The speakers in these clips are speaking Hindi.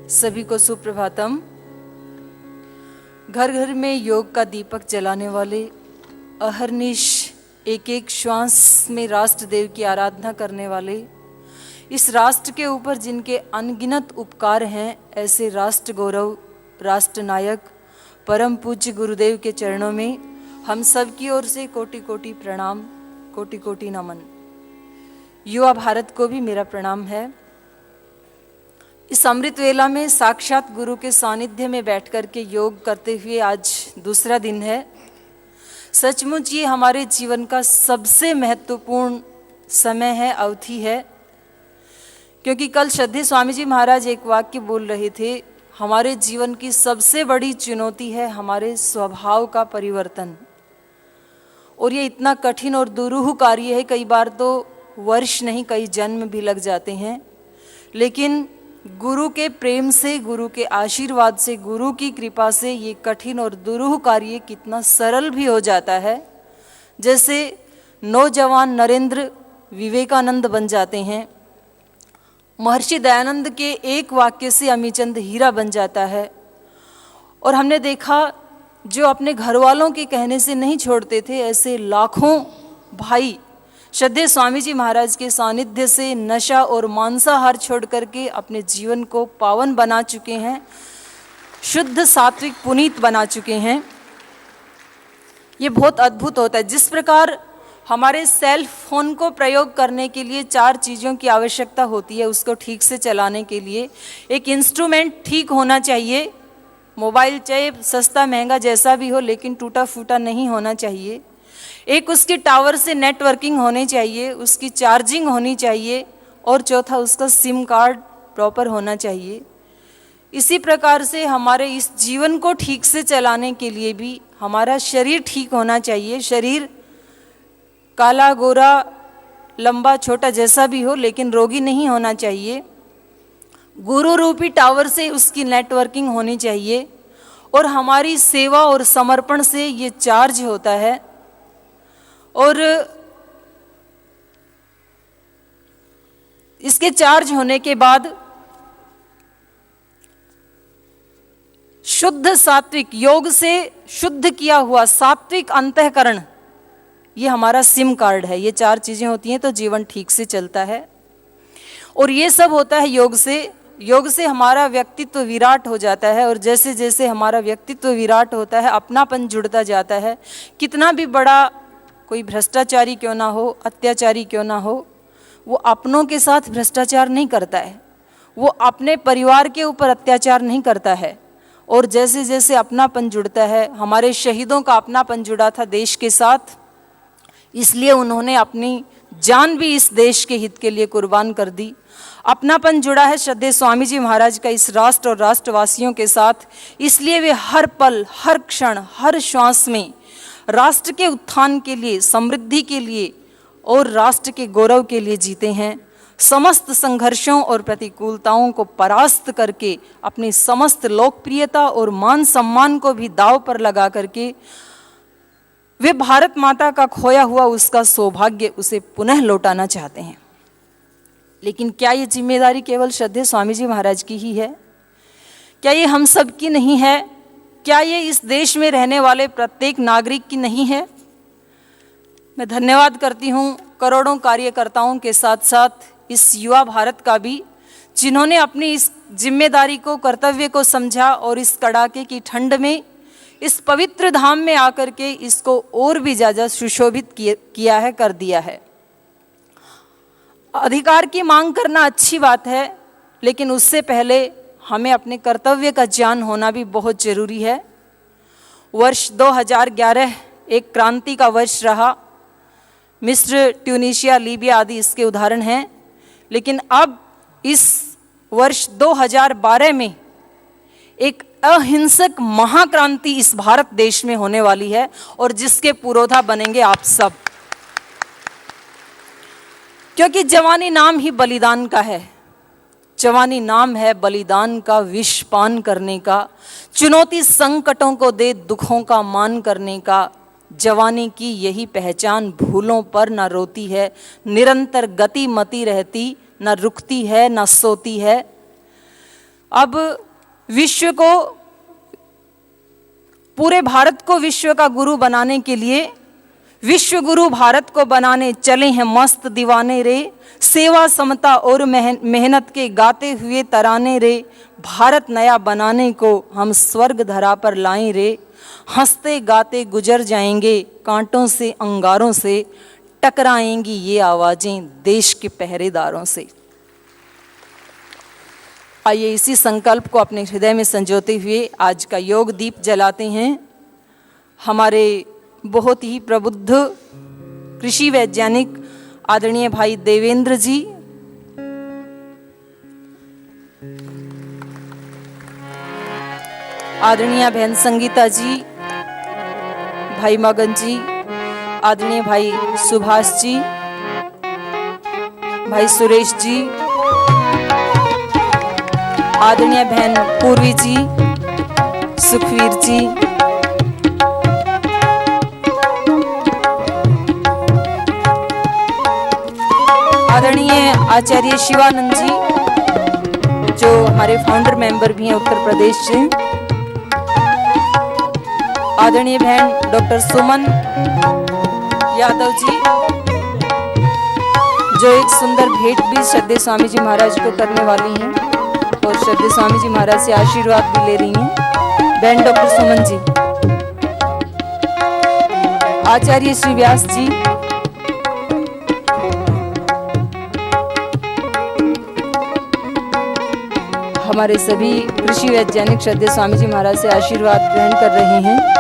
सभी को सुप्रभातम। घर घर में योग का दीपक जलाने वाले, अहर्निश एक एक श्वास में राष्ट्र देव की आराधना करने वाले, इस राष्ट्र के ऊपर जिनके अनगिनत उपकार हैं, ऐसे राष्ट्र गौरव, राष्ट्र नायक, परम पूज्य गुरुदेव के चरणों में हम सब की ओर से कोटि कोटि प्रणाम, कोटि कोटि नमन। युवा भारत को भी मेरा प्रणाम है। इस अमृत वेला में साक्षात गुरु के सानिध्य में बैठ कर के योग करते हुए आज दूसरा दिन है। सचमुच ये हमारे जीवन का सबसे महत्वपूर्ण समय है, अवधि है, क्योंकि कल श्रद्धेय स्वामी जी महाराज एक वाक्य बोल रहे थे, हमारे जीवन की सबसे बड़ी चुनौती है हमारे स्वभाव का परिवर्तन। और ये इतना कठिन और दुरूह कार्य है, कई बार तो वर्ष नहीं कई जन्म भी लग जाते हैं, लेकिन गुरु के प्रेम से, गुरु के आशीर्वाद से, गुरु की कृपा से ये कठिन और दुरूह कार्य कितना सरल भी हो जाता है। जैसे नौजवान नरेंद्र विवेकानंद बन जाते हैं, महर्षि दयानंद के एक वाक्य से अमीचंद हीरा बन जाता है। और हमने देखा जो अपने घर वालों के कहने से नहीं छोड़ते थे, ऐसे लाखों भाई श्रद्धेय स्वामी जी महाराज के सानिध्य से नशा और मांसाहार छोड़ करके अपने जीवन को पावन बना चुके हैं, शुद्ध सात्विक पुनीत बना चुके हैं। ये बहुत अद्भुत होता है। जिस प्रकार हमारे सेल फोन को प्रयोग करने के लिए 4 चीज़ों की आवश्यकता होती है, उसको ठीक से चलाने के लिए एक इंस्ट्रूमेंट ठीक होना चाहिए। मोबाइल चाहे सस्ता महंगा जैसा भी हो, लेकिन टूटा फूटा नहीं होना चाहिए। एक उसके टावर से नेटवर्किंग होनी चाहिए, उसकी चार्जिंग होनी चाहिए, और चौथा उसका सिम कार्ड प्रॉपर होना चाहिए। इसी प्रकार से हमारे इस जीवन को ठीक से चलाने के लिए भी हमारा शरीर ठीक होना चाहिए। शरीर काला गोरा लंबा छोटा जैसा भी हो, लेकिन रोगी नहीं होना चाहिए। गुरु रूपी टावर से उसकी नेटवर्किंग होनी चाहिए, और हमारी सेवा और समर्पण से ये चार्ज होता है। और इसके चार्ज होने के बाद शुद्ध सात्विक, योग से शुद्ध किया हुआ सात्विक अंतःकरण, ये हमारा सिम कार्ड है। ये 4 चीजें होती हैं तो जीवन ठीक से चलता है। और ये सब होता है योग से। योग से हमारा व्यक्तित्व विराट हो जाता है, और जैसे जैसे हमारा व्यक्तित्व विराट होता है, अपनापन जुड़ता जाता है। कितना भी बड़ा कोई भ्रष्टाचारी क्यों ना हो, अत्याचारी क्यों ना हो, वो अपनों के साथ भ्रष्टाचार नहीं करता है, वो अपने परिवार के ऊपर अत्याचार नहीं करता है। और जैसे जैसे अपनापन जुड़ता है, हमारे शहीदों का अपनापन जुड़ा था देश के साथ, इसलिए उन्होंने अपनी जान भी इस देश के हित के लिए कुर्बान कर दी। अपनापन जुड़ा है श्रद्धेय स्वामी जी महाराज का इस राष्ट्र और राष्ट्रवासियों के साथ, इसलिए वे हर पल, हर क्षण, हर श्वास में राष्ट्र के उत्थान के लिए, समृद्धि के लिए और राष्ट्र के गौरव के लिए जीते हैं। समस्त संघर्षों और प्रतिकूलताओं को परास्त करके अपनी समस्त लोकप्रियता और मान सम्मान को भी दांव पर लगा करके वे भारत माता का खोया हुआ उसका सौभाग्य उसे पुनः लौटाना चाहते हैं। लेकिन क्या ये जिम्मेदारी केवल श्रद्धेय स्वामी जी महाराज की ही है? क्या ये हम सब की नहीं है? क्या ये इस देश में रहने वाले प्रत्येक नागरिक की नहीं है? मैं धन्यवाद करती हूँ करोड़ों कार्यकर्ताओं के साथ साथ इस युवा भारत का भी, जिन्होंने अपनी इस जिम्मेदारी को, कर्तव्य को समझा और इस कड़ाके की ठंड में, इस पवित्र धाम में आकर के इसको और भी ज़्यादा सुशोभित किया है, कर दिया है। अधिकार की मांग करना अच्छी बात है, लेकिन उससे पहले हमें अपने कर्तव्य का ज्ञान होना भी बहुत जरूरी है। वर्ष 2011 एक क्रांति का वर्ष रहा। मिस्र, ट्यूनीशिया, लीबिया आदि इसके उदाहरण हैं। लेकिन अब इस वर्ष 2012 में एक अहिंसक महाक्रांति इस भारत देश में होने वाली है, और जिसके पुरोधा बनेंगे आप सब, क्योंकि जवानी नाम ही बलिदान का है। जवानी नाम है बलिदान का, विष पान करने का, चुनौती संकटों को दे दुखों का मान करने का। जवानी की यही पहचान, भूलों पर न रोती है, निरंतर गति मती रहती, न रुकती है न सोती है। अब विश्व को, पूरे भारत को विश्व का गुरु बनाने के लिए विश्व गुरु भारत को बनाने चले हैं मस्त दीवाने रे। सेवा समता और मेहनत के गाते हुए तराने रे। भारत नया बनाने को हम स्वर्ग धरा पर लाएं रे। हंसते गाते गुजर जाएंगे कांटों से अंगारों से, टकराएंगी ये आवाजें देश के पहरेदारों से। आइए इसी संकल्प को अपने हृदय में संजोते हुए आज का योग दीप जलाते हैं। हमारे बहुत ही प्रबुद्ध कृषि वैज्ञानिक आदरणीय भाई देवेंद्र जी, आदरणीय बहन संगीता जी, भाई मगन जी, आदरणीय भाई सुभाष जी, भाई सुरेश जी, आदरणीय बहन पूर्वी जी, सुखवीर जी, आदरणीय आचार्य शिवानंद जी, जो हमारे फाउंडर मेंबर भी हैं उत्तर प्रदेश से, आदरणीय बहन डॉक्टर सुमन यादव जी, जो एक सुंदर भेंट भी श्रद्धेय स्वामी जी महाराज को करने वाली हैं और श्रद्धेय स्वामी जी महाराज से आशीर्वाद भी ले रही हैं। बहन डॉक्टर सुमन जी, आचार्य श्री व्यास जी, हमारे सभी कृषि वैज्ञानिक श्रद्धेय स्वामी जी महाराज से आशीर्वाद ग्रहण कर रहे हैं।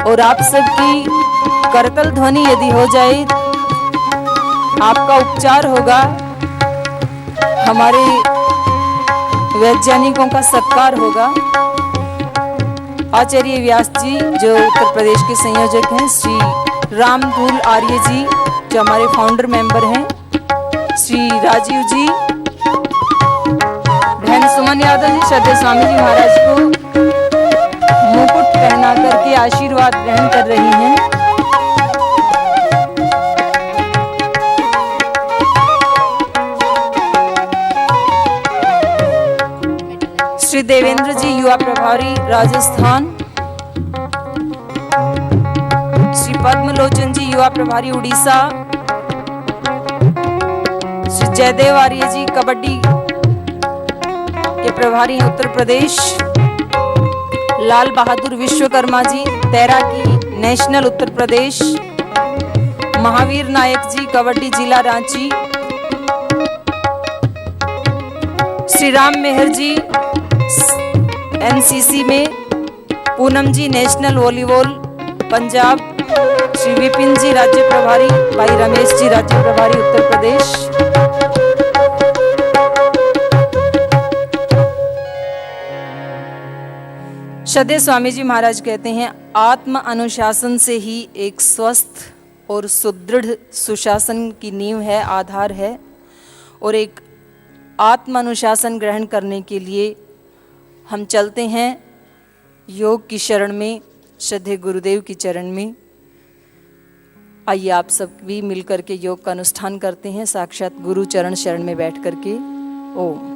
और आप सबकी करतल ध्वनि यदि हो जाए, आपका उपचार होगा, हमारे वैज्ञानिकों का सत्कार होगा। आचार्य व्यास जी जो उत्तर प्रदेश के संयोजक हैं, श्री रामधूल आर्य जी जो हमारे फाउंडर मेंबर हैं, श्री राजीव जी, बहन सुमन यादव जी श्रद्धेय स्वामी जी महाराज को मुकुट पहना करके आशीर्वाद ग्रहण कर रही हैं। श्री देवेंद्र जी युवा प्रभारी राजस्थान, श्री पद्मलोचन जी युवा प्रभारी उड़ीसा, श्री जयदेव आर्य जी कबड्डी के प्रभारी हैं उत्तर प्रदेश, लाल बहादुर विश्वकर्मा जी तैराकी नेशनल उत्तर प्रदेश, महावीर नायक जी कबड्डी जिला रांची, श्री राम मेहर जी एनसीसी में, पूनम जी नेशनल वॉलीबॉल पंजाब, श्री विपिन जी राज्य प्रभारी, भाई रमेश जी राज्य प्रभारी उत्तर प्रदेश। श्रद्धेय स्वामी जी महाराज कहते हैं, आत्म अनुशासन से ही एक स्वस्थ और सुदृढ़ सुशासन की नींव है, आधार है। और एक आत्म अनुशासन ग्रहण करने के लिए हम चलते हैं योग की शरण में, श्रद्धेय गुरुदेव की चरण में। आइए आप सब भी मिलकर के योग का अनुष्ठान करते हैं, साक्षात गुरु चरण शरण में बैठ करके। ओम।